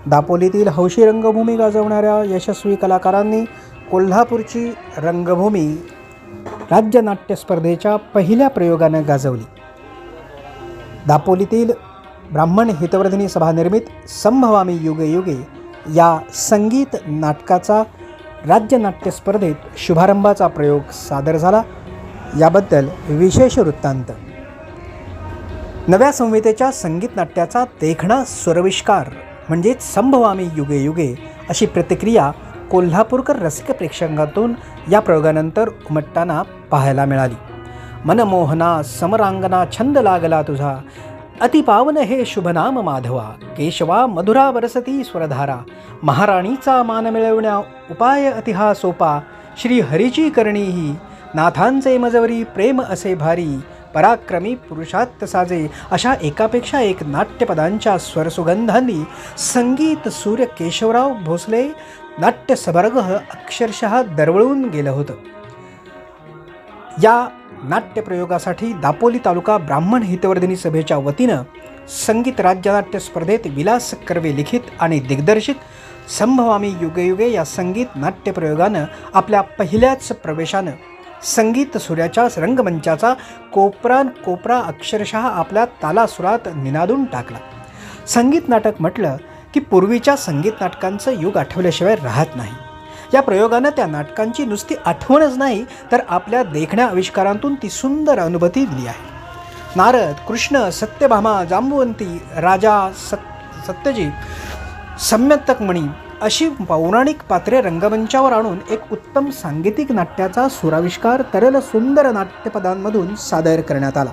दापोलीतील हौशी रंगभूमी गाजवणाऱ्या यशस्वी कलाकारांनी कोल्हापूरची रंगभूमी राज्य नाट्य स्पर्धेच्या पहिल्या प्रयोगानं गाजवली. दापोलीतील ब्राह्मण हितवर्धिनी सभा निर्मित संभवामी युगे युगे या संगीत नाटकाचा राज्य नाट्य स्पर्धेत शुभारंभाचा प्रयोग सादर झाला. याबद्दल विशेष वृत्तांत. नव्या संहितेच्या संगीत नाट्याचा देखणा स्वरविष्कार म्हणजेच संभवामी युगे युगे अशी प्रतिक्रिया कोल्हापूरकर रसिक प्रेक्षकांतून या प्रयोगानंतर उमटताना पाहायला मिळाली. मनमोहना समरांगना छंद लागला तुझा, अतिपावन हे शुभनाम माधवा, केशवा मधुरा बरसती स्वरधारा, महाराणीचा मान मिळवण्या उपाय अतिहा सोपा, श्री हरीची करणी ही, नाथांचे मजवरी प्रेम असे भारी, पराक्रमी पुरुषात साजे अशा एकापेक्षा एक नाट्यपदांच्या स्वरसुगंधांनी संगीत सूर्य केशवराव भोसले नाट्य सभागृह अक्षरशः दरवळून गेलं होतं. या नाट्यप्रयोगासाठी दापोली तालुका ब्राह्मण हितवर्धिनी सभेच्या वतीनं संगीत राज्य नाट्य स्पर्धेत विलास कर्वे लिखित आणि दिग्दर्शित संभवामी युगे युगे या संगीत नाट्यप्रयोगानं आपल्या पहिल्याच प्रवेशानं संगीत सूर्याच्या रंगमंचाचा कोपरा अक्षरशः आपल्या तालासुरात निनादून टाकला. संगीत नाटक म्हटलं की पूर्वीच्या संगीत नाटकांचं युग आठवल्याशिवाय राहत नाही. या प्रयोगानं त्या नाटकांची नुसती आठवणच नाही तर आपल्या देखण्या आविष्कारांतून ती सुंदर अनुभूती दिली आहे. नारद, कृष्ण, सत्यभामा, जांबुवंती, राजा, सत्यजित, सम्यक्तमणी अशी पौराणिक पात्रे रंगमंचावर आणून एक उत्तम सांगीतिक नाट्याचा सुराविष्कार तरल सुंदर नाट्यपदांमधून सादर करण्यात आला.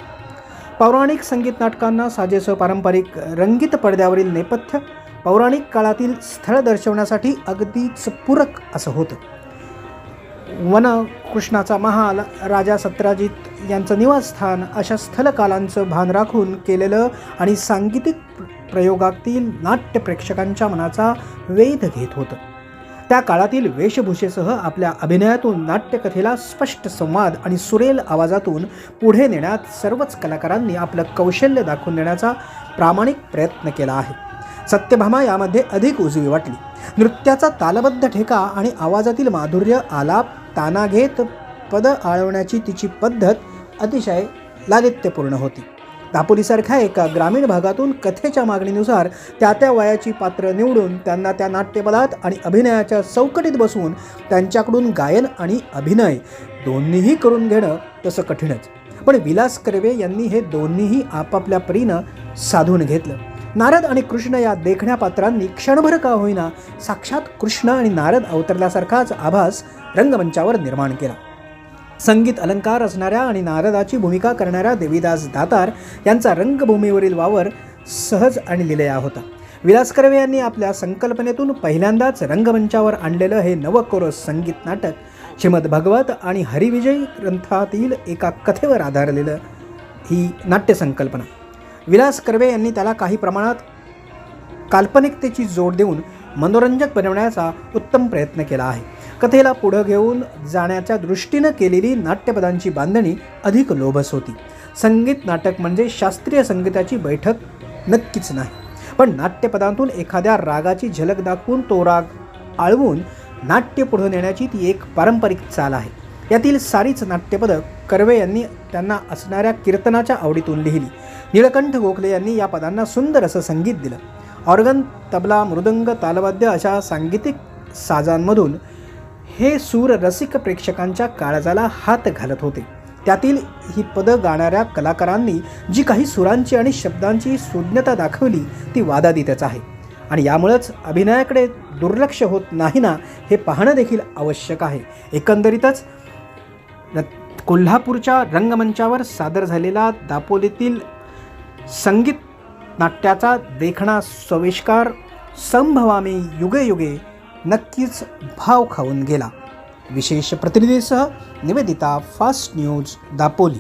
पौराणिक संगीत नाटकांना साजेसं पारंपरिक रंगीत पडद्यावरील नेपथ्य पौराणिक काळातील स्थळ दर्शवण्यासाठी अगदीच पूरक असं होतं. कृष्णाचा महाल, राजा सत्यजित यांचं निवासस्थान अशा स्थलकालांचं भान राखून केलेलं आणि सांगीतिक प्रयोगातील नाट्य प्रेक्षकांच्या मनाचा वेध घेत होतं. त्या काळातील वेशभूषेसह आपल्या अभिनयातून नाट्यकथेला स्पष्ट संवाद आणि सुरेल आवाजातून पुढे नेण्यात सर्वच कलाकारांनी आपलं कौशल्य दाखवून देण्याचा प्रामाणिक प्रयत्न केला आहे. सत्यभामा यामध्ये अधिक उजवी वाटली. नृत्याचा तालबद्ध ठेका आणि आवाजातील माधुर्य, आलाप, ताना घेत पद आळवण्याची तिची पद्धत अतिशय लालित्यपूर्ण होती. दापोलीसारख्या एका ग्रामीण भागातून कथेच्या मागणीनुसार त्या वयाची पात्र निवडून त्यांना त्या नाट्यपदात आणि अभिनयाच्या चौकटीत बसवून त्यांच्याकडून गायन आणि अभिनय दोन्हीही करून घेणं तसं कठीणच. पण विलास कर्वे यांनी हे दोन्हीही आपापल्या परीनं साधून घेतलं. नारद आणि कृष्ण या देखण्या पात्रांनी क्षणभर का होईना साक्षात कृष्ण आणि नारद अवतरल्यासारखाच आभास रंगमंचावर निर्माण केला. संगीत अलंकार असणाऱ्या आणि नारदाची भूमिका करणाऱ्या देवीदास दातार यांचा रंगभूमीवरील वावर सहज आणि लिलया होता. विलास कर्वे यांनी आपल्या संकल्पनेतून पहिल्यांदाच रंगमंचावर आणलेलं हे नवकोरस संगीत नाटक श्रीमद भगवत आणि हरिविजय ग्रंथातील एका कथेवर आधारलेलं ही नाट्यसंकल्पना. विलास कर्वे यांनी त्याला काही प्रमाणात काल्पनिकतेची जोड देऊन मनोरंजक बनवण्याचा उत्तम प्रयत्न केला आहे. कथेला पुढं घेऊन जाण्याच्या दृष्टीनं केलेली नाट्यपदांची बांधणी अधिक लोभस होती. संगीत नाटक म्हणजे शास्त्रीय संगीताची बैठक नक्कीच नाही, पण नाट्यपदांतून एखाद्या रागाची झलक दाखवून तो राग आळवून नाट्य पुढं नेण्याची ती एक पारंपरिक चाल आहे. यातील सारीच नाट्यपदं कर्वे यांनी त्यांना असणाऱ्या कीर्तनाच्या आवडीतून लिहिली. निळकंठ गोखले यांनी या पदांना सुंदर असं संगीत दिलं. ऑर्गन, तबला, मृदंग, तालवाद्य अशा सांगीतिक साजांमधून हे सूर रसिक प्रेक्षकांच्या काळजाला हात घालत होते. त्यातील ही पदं गाणाऱ्या कलाकारांनी जी काही सुरांची आणि शब्दांची सुज्ञता दाखवली ती वादातीतच आहे आणि यामुळंच अभिनयाकडे दुर्लक्ष होत नाही ना हे पाहणं देखील आवश्यक आहे. एकंदरीतच कोल्हापूरच्या रंगमंचावर सादर झालेला दापोलीतील संगीत नाट्याचा देखणा सविष्कार संभवामी युगे युगे नक्कीच भाव खाऊन गेला. विशेष प्रतिनिधीसह निवेदिता, फास्ट न्यूज, दापोली.